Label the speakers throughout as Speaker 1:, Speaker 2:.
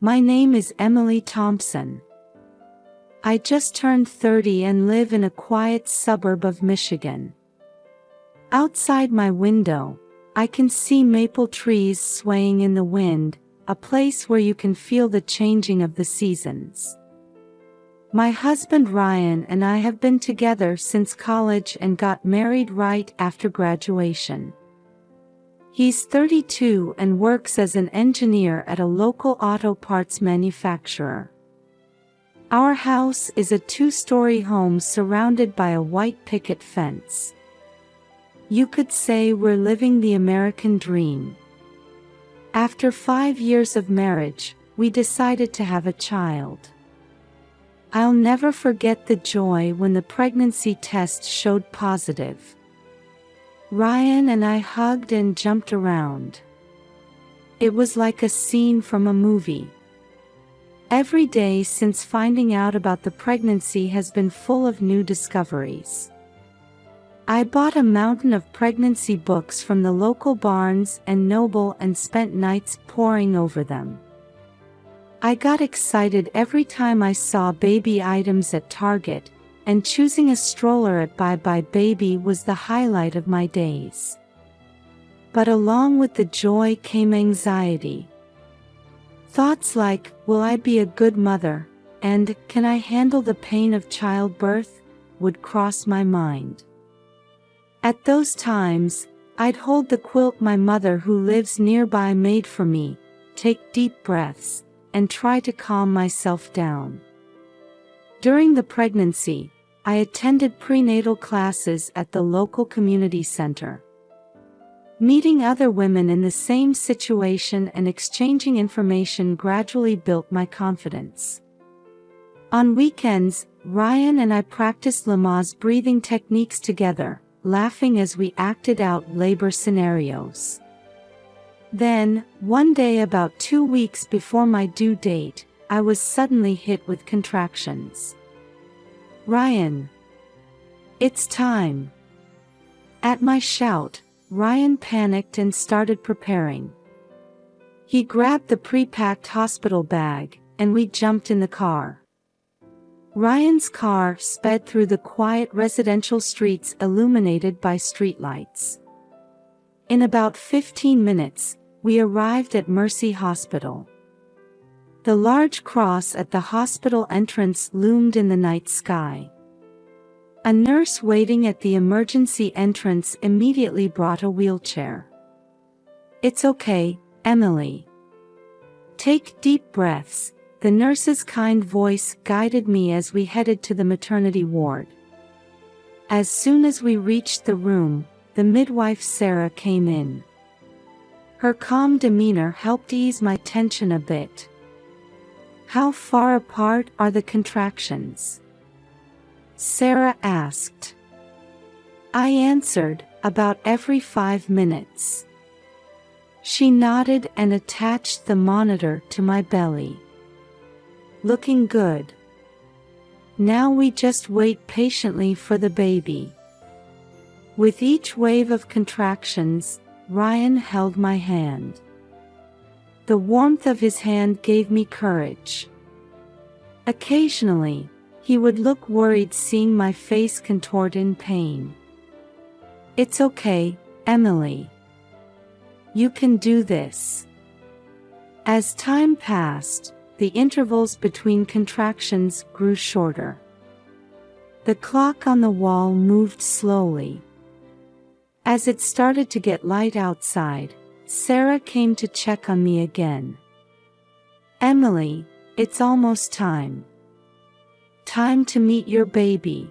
Speaker 1: My name is Emily Thompson. I just turned 30 and live in a quiet suburb of Michigan. Outside my window, I can see maple trees swaying in the wind, a place where you can feel the changing of the seasons. My husband Ryan and I have been together since college and got married right after graduation. He's 32 and works as an engineer at a local auto parts manufacturer. Our house is a 2-story home surrounded by a white picket fence. You could say we're living the American dream. After 5 years of marriage, we decided to have a child. I'll never forget the joy when the pregnancy test showed positive. Ryan and I hugged and jumped around. It was like a scene from a movie. Every day since finding out about the pregnancy has been full of new discoveries. I bought a mountain of pregnancy books from the local Barnes and Noble and spent nights poring over them. I got excited every time I saw baby items at Target, and choosing a stroller at Bye Bye Baby was the highlight of my days. But along with the joy came anxiety. Thoughts like, will I be a good mother, and can I handle the pain of childbirth, would cross my mind. At those times, I'd hold the quilt my mother who lives nearby made for me, take deep breaths, and try to calm myself down. During the pregnancy, I attended prenatal classes at the local community center. Meeting other women in the same situation and exchanging information gradually built my confidence. On weekends, Ryan and I practiced Lamaze breathing techniques together, laughing as we acted out labor scenarios. Then, one day about 2 weeks before my due date, I was suddenly hit with contractions. Ryan! It's time! At my shout, Ryan panicked and started preparing. He grabbed the pre-packed hospital bag, and we jumped in the car. Ryan's car sped through the quiet residential streets illuminated by streetlights. In about 15 minutes, we arrived at Mercy Hospital. The large cross at the hospital entrance loomed in the night sky. A nurse waiting at the emergency entrance immediately brought a wheelchair. It's okay, Emily. Take deep breaths, the nurse's kind voice guided me as we headed to the maternity ward. As soon as we reached the room, the midwife Sarah came in. Her calm demeanor helped ease my tension a bit. How far apart are the contractions? Sarah asked. I answered, about every 5 minutes. She nodded and attached the monitor to my belly. Looking good. Now we just wait patiently for the baby. With each wave of contractions, Ryan held my hand. The warmth of his hand gave me courage. Occasionally, he would look worried seeing my face contort in pain. It's okay, Emily. You can do this. As time passed, the intervals between contractions grew shorter. The clock on the wall moved slowly. As it started to get light outside, Sarah came to check on me again. Emily, it's almost time. Time to meet your baby.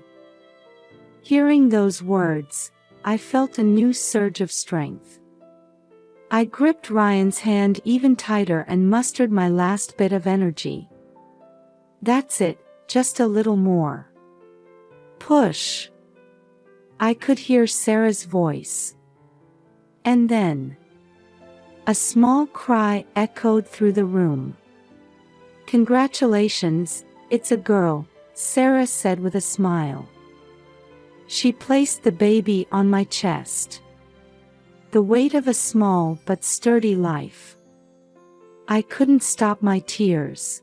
Speaker 1: Hearing those words, I felt a new surge of strength. I gripped Ryan's hand even tighter and mustered my last bit of energy. That's it, just a little more. Push. I could hear Sarah's voice. And then, a small cry echoed through the room. Congratulations, it's a girl, Sarah said with a smile. She placed the baby on my chest. The weight of a small but sturdy life. I couldn't stop my tears.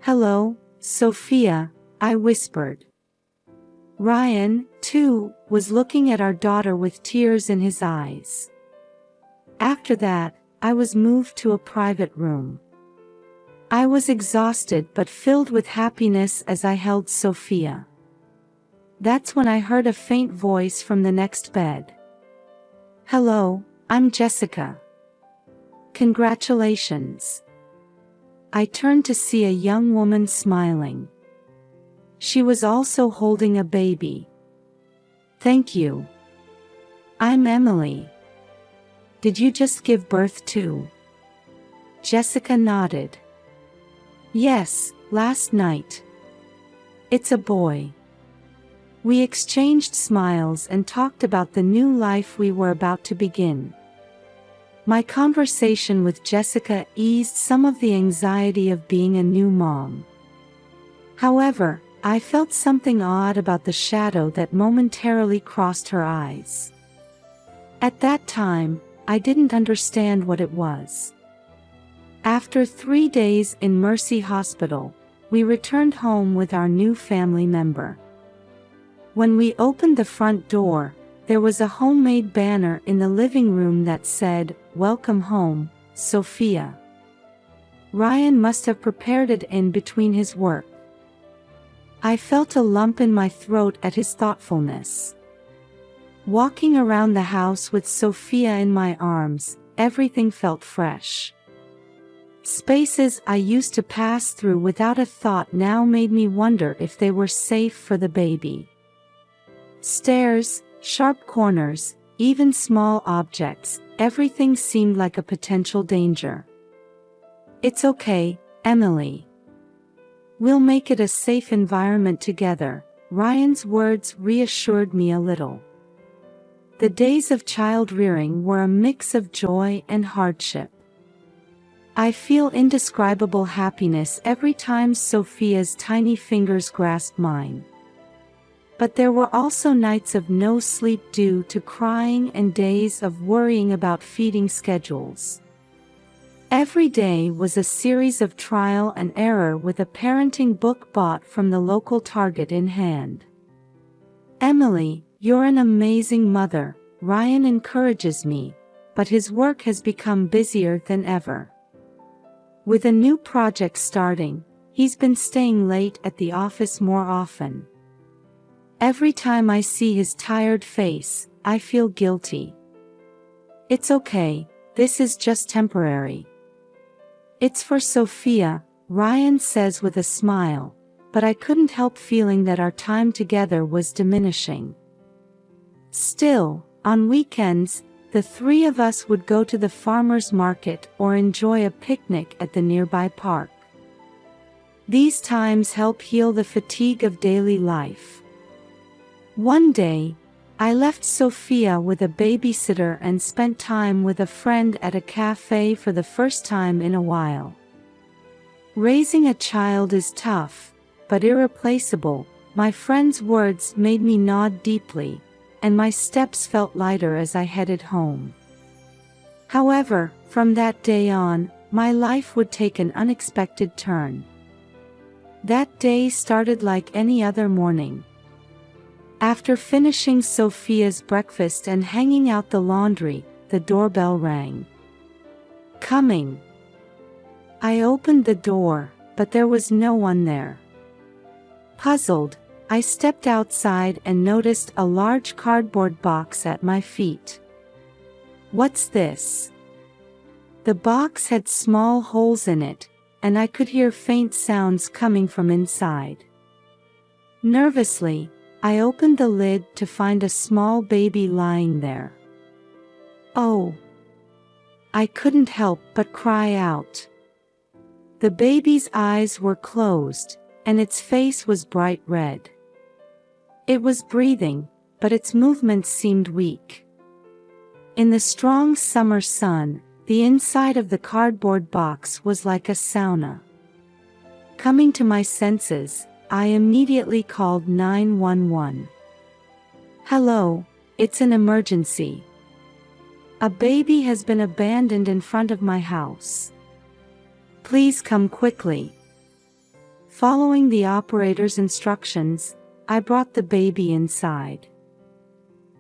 Speaker 1: "Hello, Sophia," I whispered. Ryan, too, was looking at our daughter with tears in his eyes. After that, I was moved to a private room. I was exhausted but filled with happiness as I held Sophia. That's when I heard a faint voice from the next bed. "Hello, I'm Jessica. Congratulations." I turned to see a young woman smiling. She was also holding a baby. "Thank you. I'm Emily. Did you just give birth too?" Jessica nodded. "Yes, last night. It's a boy." We exchanged smiles and talked about the new life we were about to begin. My conversation with Jessica eased some of the anxiety of being a new mom. However, I felt something odd about the shadow that momentarily crossed her eyes. At that time, I didn't understand what it was. After 3 days in Mercy Hospital, we returned home with our new family member. When we opened the front door, there was a homemade banner in the living room that said, "Welcome home, Sophia." Ryan must have prepared it in between his work. I felt a lump in my throat at his thoughtfulness. Walking around the house with Sophia in my arms, everything felt fresh. Spaces I used to pass through without a thought now made me wonder if they were safe for the baby. Stairs, sharp corners, even small objects, everything seemed like a potential danger. "It's okay, Emily. We'll make it a safe environment together," Ryan's words reassured me a little. The days of child-rearing were a mix of joy and hardship. I feel indescribable happiness every time Sophia's tiny fingers grasp mine. But there were also nights of no sleep due to crying and days of worrying about feeding schedules. Every day was a series of trial and error with a parenting book bought from the local Target in hand. "Emily, you're an amazing mother," Ryan encourages me, but his work has become busier than ever. With a new project starting, he's been staying late at the office more often. Every time I see his tired face, I feel guilty. "It's okay, this is just temporary. It's for Sophia," Ryan says with a smile, but I couldn't help feeling that our time together was diminishing. Still, on weekends, the three of us would go to the farmer's market or enjoy a picnic at the nearby park. These times help heal the fatigue of daily life. One day, I left Sophia with a babysitter and spent time with a friend at a cafe for the first time in a while. Raising a child is tough, but irreplaceable, my friend's words made me nod deeply, and my steps felt lighter as I headed home. However, from that day on, my life would take an unexpected turn. That day started like any other morning. After finishing Sophia's breakfast and hanging out the laundry, the doorbell rang. "Coming." I opened the door, but there was no one there. Puzzled, I stepped outside and noticed a large cardboard box at my feet. "What's this?" The box had small holes in it, and I could hear faint sounds coming from inside. Nervously, I opened the lid to find a small baby lying there. "Oh!" I couldn't help but cry out. The baby's eyes were closed, and its face was bright red. It was breathing, but its movements seemed weak. In the strong summer sun, the inside of the cardboard box was like a sauna. Coming to my senses, I immediately called 911. "Hello, it's an emergency. A baby has been abandoned in front of my house." Please come quickly." Following the operator's instructions, I brought the baby inside.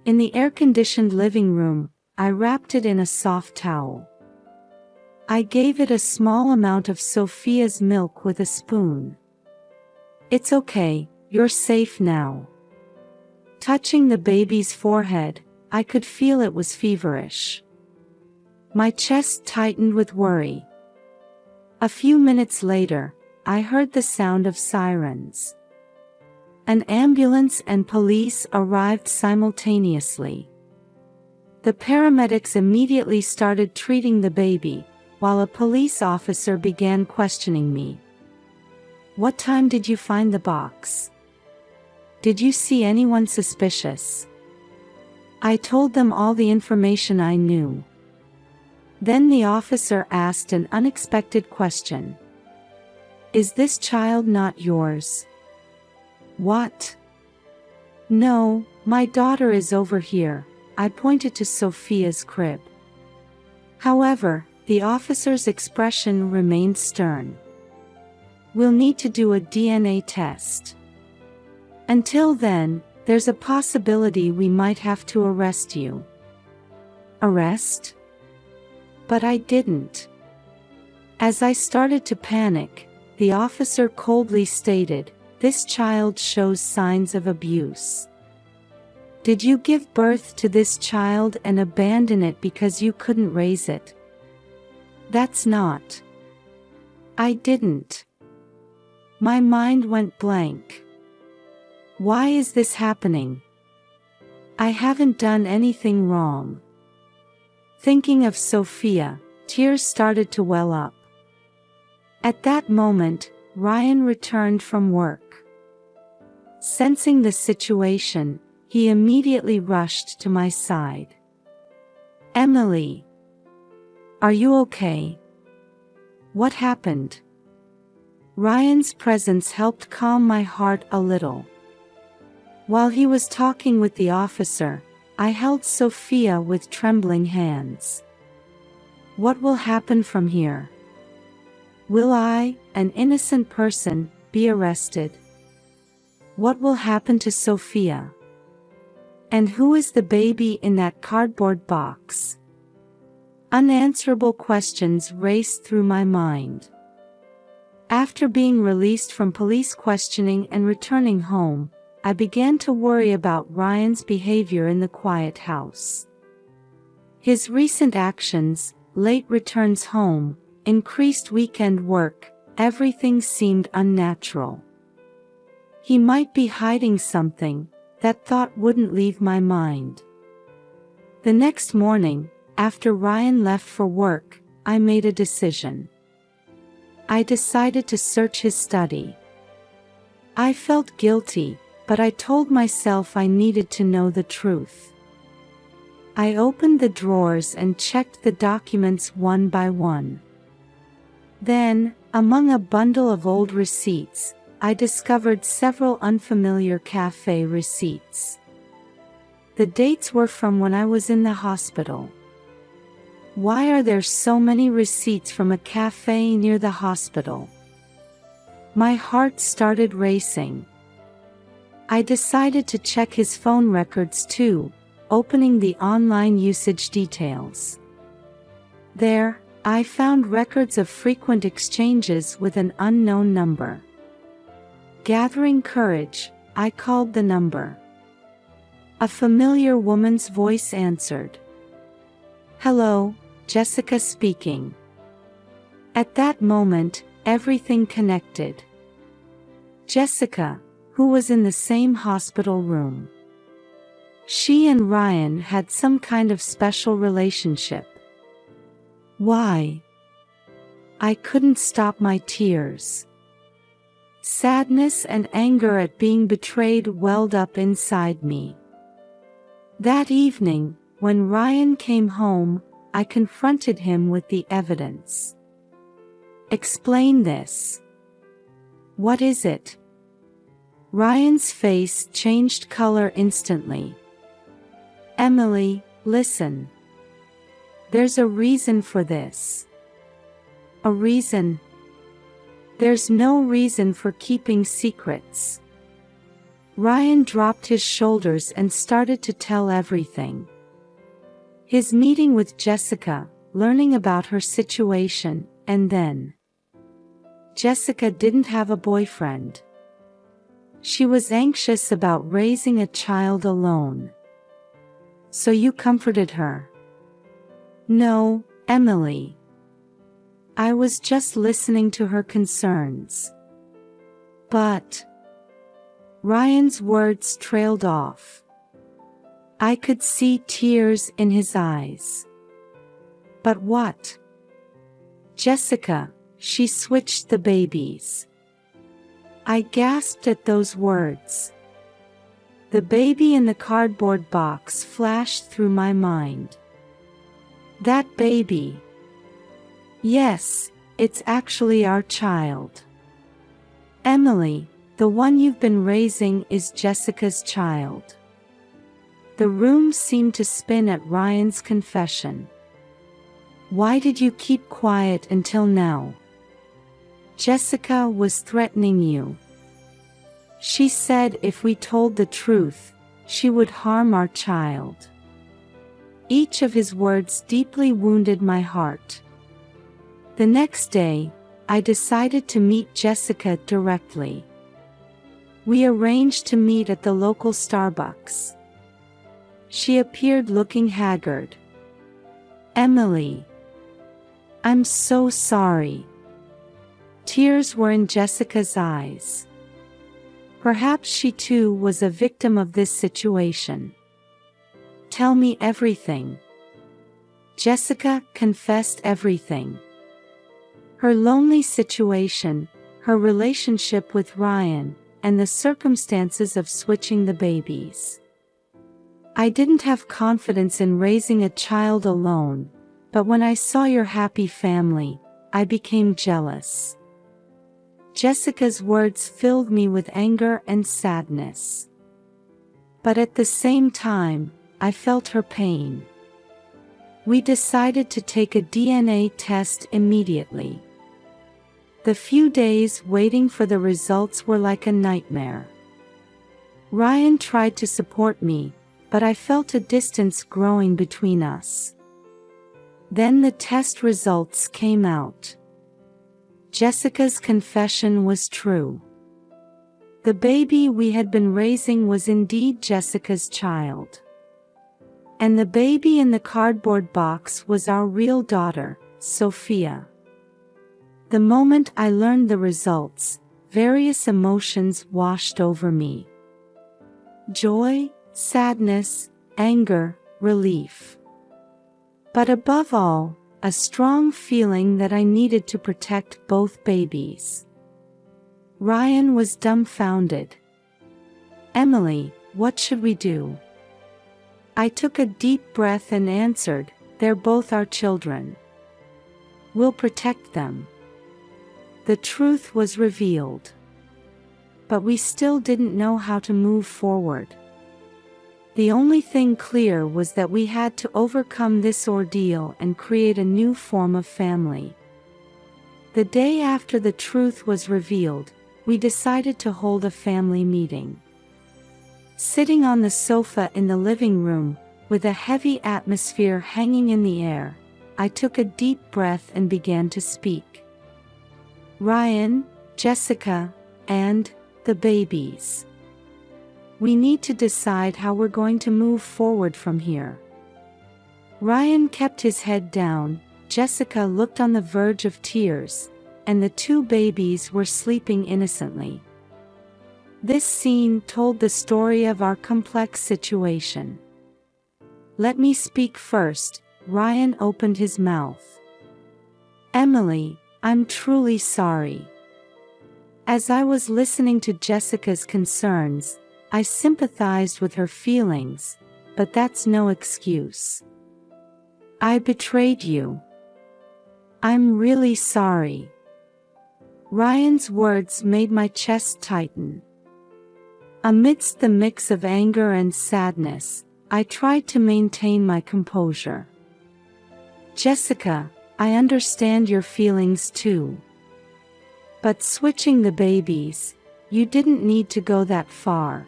Speaker 1: In the air-conditioned living room, I wrapped it in a soft towel. I gave it a small amount of Sophia's milk with a spoon. "It's okay, you're safe now." Touching the baby's forehead, I could feel it was feverish. My chest tightened with worry. A few minutes later, I heard the sound of sirens. An ambulance and police arrived simultaneously. The paramedics immediately started treating the baby, while a police officer began questioning me. "What time did you find the box? Did you see anyone suspicious?" I told them all the information I knew. Then the officer asked an unexpected question. "Is this child not yours?" "What?" "No, my daughter is over here." I pointed to Sophia's crib. However, the officer's expression remained stern. "We'll need to do a DNA test. Until then, there's a possibility we might have to arrest you." "Arrest?" But I didn't. As I started to panic, the officer coldly stated, "This child shows signs of abuse. Did you give birth to this child and abandon it because you couldn't raise it?" "That's not." "I didn't." My mind went blank. Why is this happening? I haven't done anything wrong. Thinking of Sophia, tears started to well up. At that moment, Ryan returned from work. Sensing the situation, he immediately rushed to my side. "Emily, are you okay? What happened?" Ryan's presence helped calm my heart a little. While he was talking with the officer, I held Sophia with trembling hands. "What will happen from here? Will I, an innocent person, be arrested? What will happen to Sophia? And who is the baby in that cardboard box?" Unanswerable questions raced through my mind. After being released from police questioning and returning home, I began to worry about Ryan's behavior in the quiet house. His recent actions, late returns home, increased weekend work, everything seemed unnatural. He might be hiding something, that thought wouldn't leave my mind. The next morning, after Ryan left for work, I made a decision. I decided to search his study. I felt guilty, but I told myself I needed to know the truth. I opened the drawers and checked the documents one by one. Then, among a bundle of old receipts, I discovered several unfamiliar cafe receipts. The dates were from when I was in the hospital. Why are there so many receipts from a cafe near the hospital? My heart started racing. I decided to check his phone records too, opening the online usage details. There, I found records of frequent exchanges with an unknown number. Gathering courage, I called the number. A familiar woman's voice answered. "Hello, Jessica speaking." At that moment, everything connected. Jessica, who was in the same hospital room. She and Ryan had some kind of special relationship. Why? I couldn't stop my tears. Sadness and anger at being betrayed welled up inside me. That evening, when Ryan came home, I confronted him with the evidence. "Explain this. What is it?" Ryan's face changed color instantly. "Emily, listen. There's a reason for this." "A reason?" There's no reason for keeping secrets. Ryan dropped his shoulders and started to tell everything. His meeting with Jessica, learning about her situation, and then Jessica didn't have a boyfriend. She was anxious about raising a child alone. So you comforted her? No, Emily. I was just listening to her concerns. But Ryan's words trailed off. I could see tears in his eyes. But what? Jessica, she switched the babies. I gasped at those words. The baby in the cardboard box flashed through my mind. That baby. Yes, it's actually our child. Emily, the one you've been raising is Jessica's child. The room seemed to spin at Ryan's confession. Why did you keep quiet until now? Jessica was threatening you. She said if we told the truth, she would harm our child. Each of his words deeply wounded my heart. The next day, I decided to meet Jessica directly. We arranged to meet at the local Starbucks. She appeared looking haggard. Emily. I'm so sorry. Tears were in Jessica's eyes. Perhaps she too was a victim of this situation. Tell me everything. Jessica confessed everything. Her lonely situation, her relationship with Ryan, and the circumstances of switching the babies. I didn't have confidence in raising a child alone, but when I saw your happy family, I became jealous. Jessica's words filled me with anger and sadness. But at the same time, I felt her pain. We decided to take a DNA test immediately. The few days waiting for the results were like a nightmare. Ryan tried to support me, but I felt a distance growing between us. Then the test results came out. Jessica's confession was true. The baby we had been raising was indeed Jessica's child. And the baby in the cardboard box was our real daughter, Sophia. The moment I learned the results, various emotions washed over me. Joy, sadness, anger, relief. But above all, a strong feeling that I needed to protect both babies. Ryan was dumbfounded. Emily, what should we do? I took a deep breath and answered, they're both our children. We'll protect them. The truth was revealed. But we still didn't know how to move forward. The only thing clear was that we had to overcome this ordeal and create a new form of family. The day after the truth was revealed, we decided to hold a family meeting. Sitting on the sofa in the living room, with a heavy atmosphere hanging in the air, I took a deep breath and began to speak. Ryan, Jessica, and the babies. We need to decide how we're going to move forward from here. Ryan kept his head down, Jessica looked on the verge of tears, and the two babies were sleeping innocently. This scene told the story of our complex situation. Let me speak first, Ryan opened his mouth. Emily, I'm truly sorry. As I was listening to Jessica's concerns, I sympathized with her feelings, but that's no excuse. I betrayed you. I'm really sorry. Ryan's words made my chest tighten. Amidst the mix of anger and sadness, I tried to maintain my composure. Jessica, I understand your feelings too. But switching the babies, you didn't need to go that far.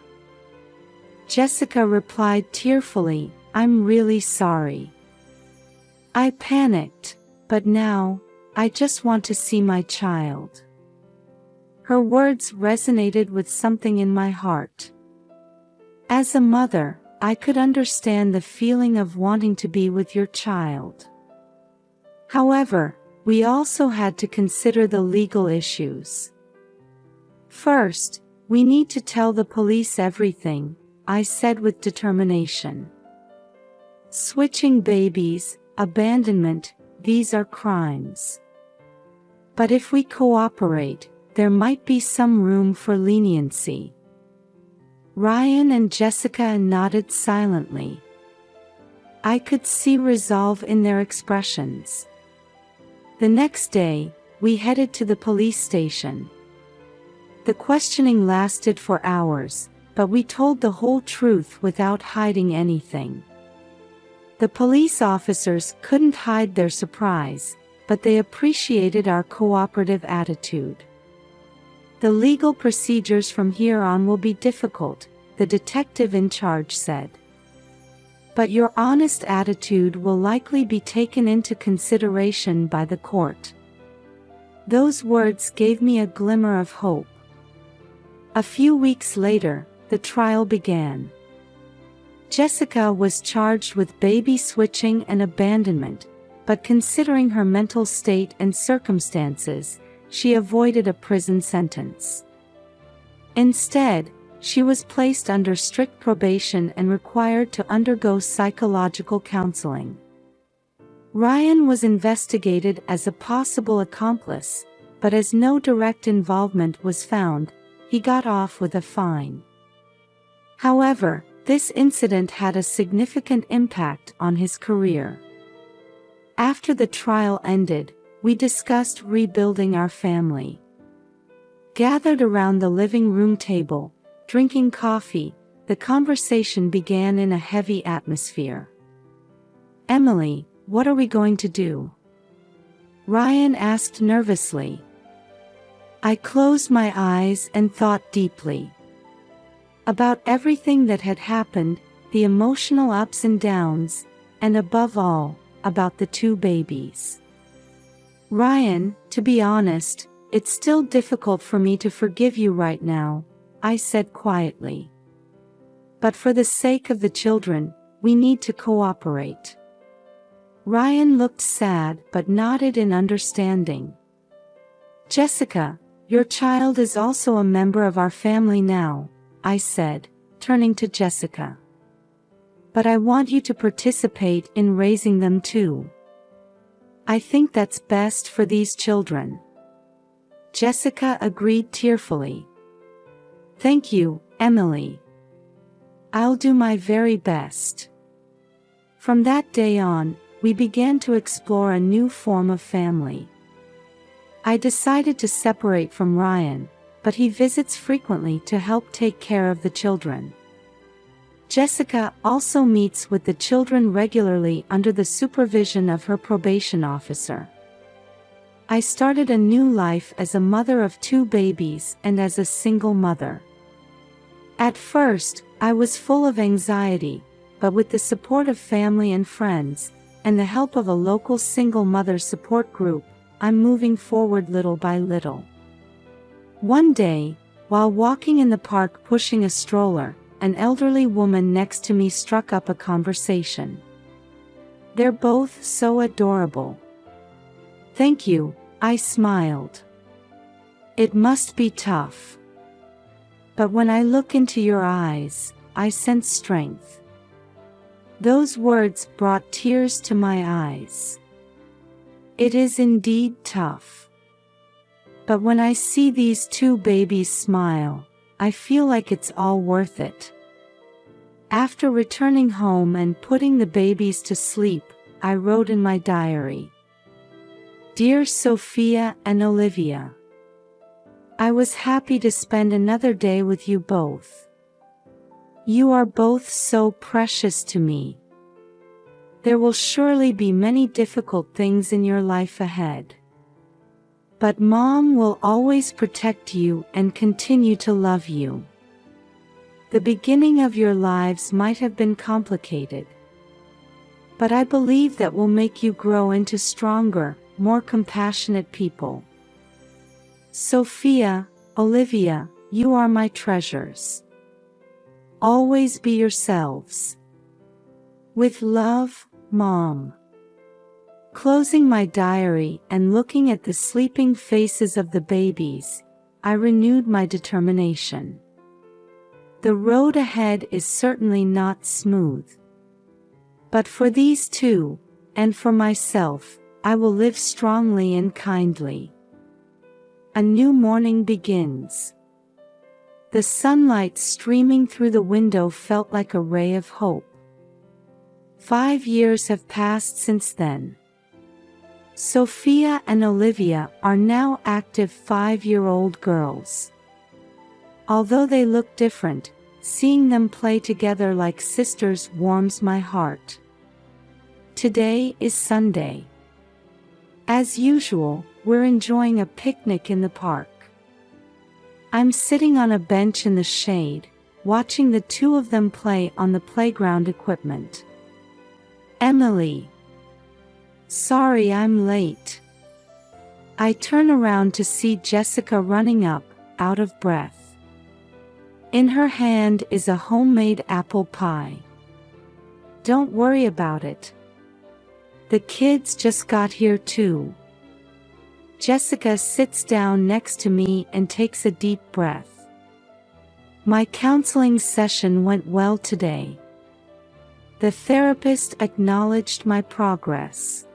Speaker 1: Jessica replied tearfully, I'm really sorry. I panicked, but now, I just want to see my child. Her words resonated with something in my heart. As a mother, I could understand the feeling of wanting to be with your child. However, we also had to consider the legal issues. First, we need to tell the police everything, I said with determination. Switching babies, abandonment, these are crimes. But if we cooperate, there might be some room for leniency. Ryan and Jessica nodded silently. I could see resolve in their expressions. The next day, we headed to the police station. The questioning lasted for hours, but we told the whole truth without hiding anything. The police officers couldn't hide their surprise, but they appreciated our cooperative attitude. The legal procedures from here on will be difficult, the detective in charge said. But your honest attitude will likely be taken into consideration by the court. Those words gave me a glimmer of hope. A few weeks later, the trial began. Jessica was charged with baby switching and abandonment, but considering her mental state and circumstances, she avoided a prison sentence. Instead, she was placed under strict probation and required to undergo psychological counseling. Ryan was investigated as a possible accomplice, but as no direct involvement was found, he got off with a fine. However, this incident had a significant impact on his career. After the trial ended, we discussed rebuilding our family. Gathered around the living room table, drinking coffee, the conversation began in a heavy atmosphere. Emily, what are we going to do? Ryan asked nervously. I closed my eyes and thought deeply. About everything that had happened, the emotional ups and downs, and above all, about the two babies. Ryan, to be honest, it's still difficult for me to forgive you right now, I said quietly. But for the sake of the children, we need to cooperate. Ryan looked sad but nodded in understanding. Jessica, your child is also a member of our family now, I said, turning to Jessica. But I want you to participate in raising them too. I think that's best for these children. Jessica agreed tearfully. Thank you, Emily. I'll do my very best. From that day on, we began to explore a new form of family. I decided to separate from Ryan, but he visits frequently to help take care of the children. Jessica also meets with the children regularly under the supervision of her probation officer. I started a new life as a mother of two babies and as a single mother. At first, I was full of anxiety, but with the support of family and friends, and the help of a local single mother support group, I'm moving forward little by little. One day, while walking in the park pushing a stroller, an elderly woman next to me struck up a conversation. They're both so adorable. Thank you, I smiled. It must be tough. But when I look into your eyes, I sense strength. Those words brought tears to my eyes. It is indeed tough. But when I see these two babies smile, I feel like it's all worth it. After returning home and putting the babies to sleep, I wrote in my diary. Dear Sophia and Olivia, I was happy to spend another day with you both. You are both so precious to me. There will surely be many difficult things in your life ahead. But Mom will always protect you and continue to love you. The beginning of your lives might have been complicated, but I believe that will make you grow into stronger, more compassionate people. Sophia, Olivia, you are my treasures. Always be yourselves. With love, Mom. Closing my diary and looking at the sleeping faces of the babies, I renewed my determination. The road ahead is certainly not smooth. But for these two, and for myself, I will live strongly and kindly. A new morning begins. The sunlight streaming through the window felt like a ray of hope. 5 years have passed since then. Sophia and Olivia are now active 5-year-old girls. Although they look different, seeing them play together like sisters warms my heart. Today is Sunday. As usual, we're enjoying a picnic in the park. I'm sitting on a bench in the shade, watching the two of them play on the playground equipment. Emily. Sorry I'm late. I turn around to see Jessica running up, out of breath. In her hand is a homemade apple pie. Don't worry about it. The kids just got here too. Jessica sits down next to me and takes a deep breath. My counseling session went well today. The therapist acknowledged my progress.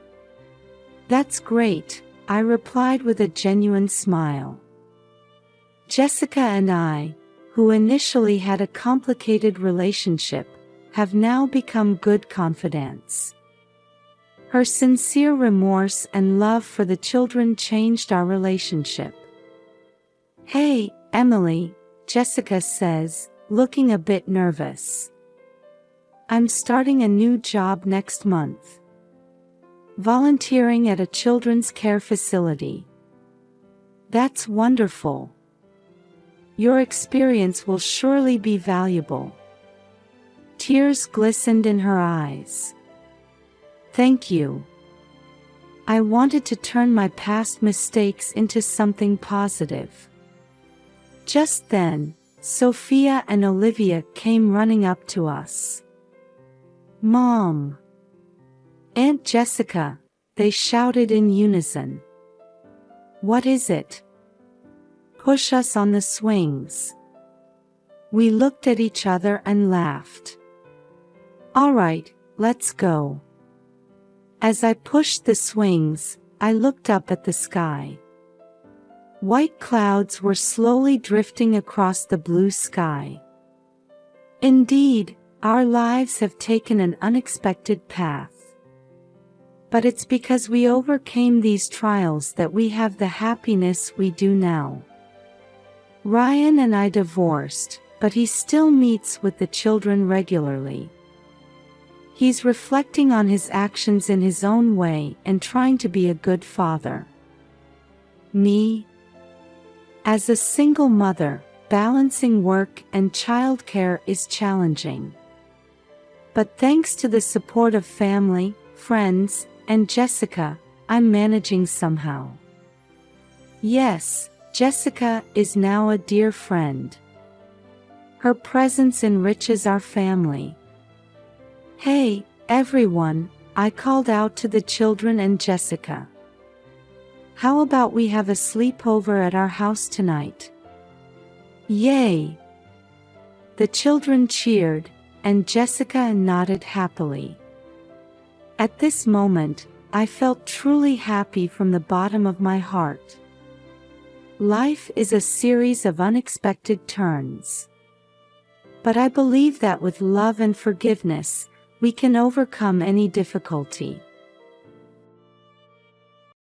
Speaker 1: That's great, I replied with a genuine smile. Jessica and I, who initially had a complicated relationship, have now become good confidants. Her sincere remorse and love for the children changed our relationship. Hey, Emily, Jessica says, looking a bit nervous. I'm starting a new job next month. Volunteering at a children's care facility. That's wonderful. Your experience will surely be valuable. Tears glistened in her eyes. Thank you. I wanted to turn my past mistakes into something positive. Just then, Sophia and Olivia came running up to us. Mom! Aunt Jessica, they shouted in unison. What is it? Push us on the swings. We looked at each other and laughed. All right, let's go. As I pushed the swings, I looked up at the sky. White clouds were slowly drifting across the blue sky. Indeed, our lives have taken an unexpected path. But it's because we overcame these trials that we have the happiness we do now. Ryan and I divorced, but he still meets with the children regularly. He's reflecting on his actions in his own way and trying to be a good father. Me? As a single mother, balancing work and childcare is challenging. But thanks to the support of family, friends, and Jessica, I'm managing somehow. Yes, Jessica is now a dear friend. Her presence enriches our family. Hey, everyone, I called out to the children and Jessica. How about we have a sleepover at our house tonight? Yay! The children cheered, and Jessica nodded happily. At this moment, I felt truly happy from the bottom of my heart. Life is a series of unexpected turns. But I believe that with love and forgiveness, we can overcome any difficulty.